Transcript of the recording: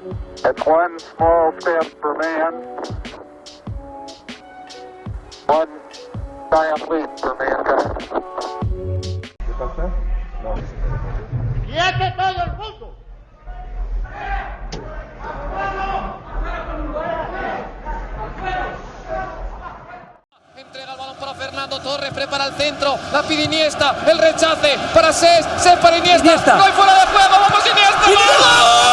It's one small step for man, one giant leap for mankind. ¿Qué pasa? No. ¡Quiete todo el mundo! Entrega el balón para Fernando Torres, prepara el centro, la pide Iniesta, el rechace para Cés para Iniesta, no hay fuera de juego, vamos Iniesta. ¡Gol!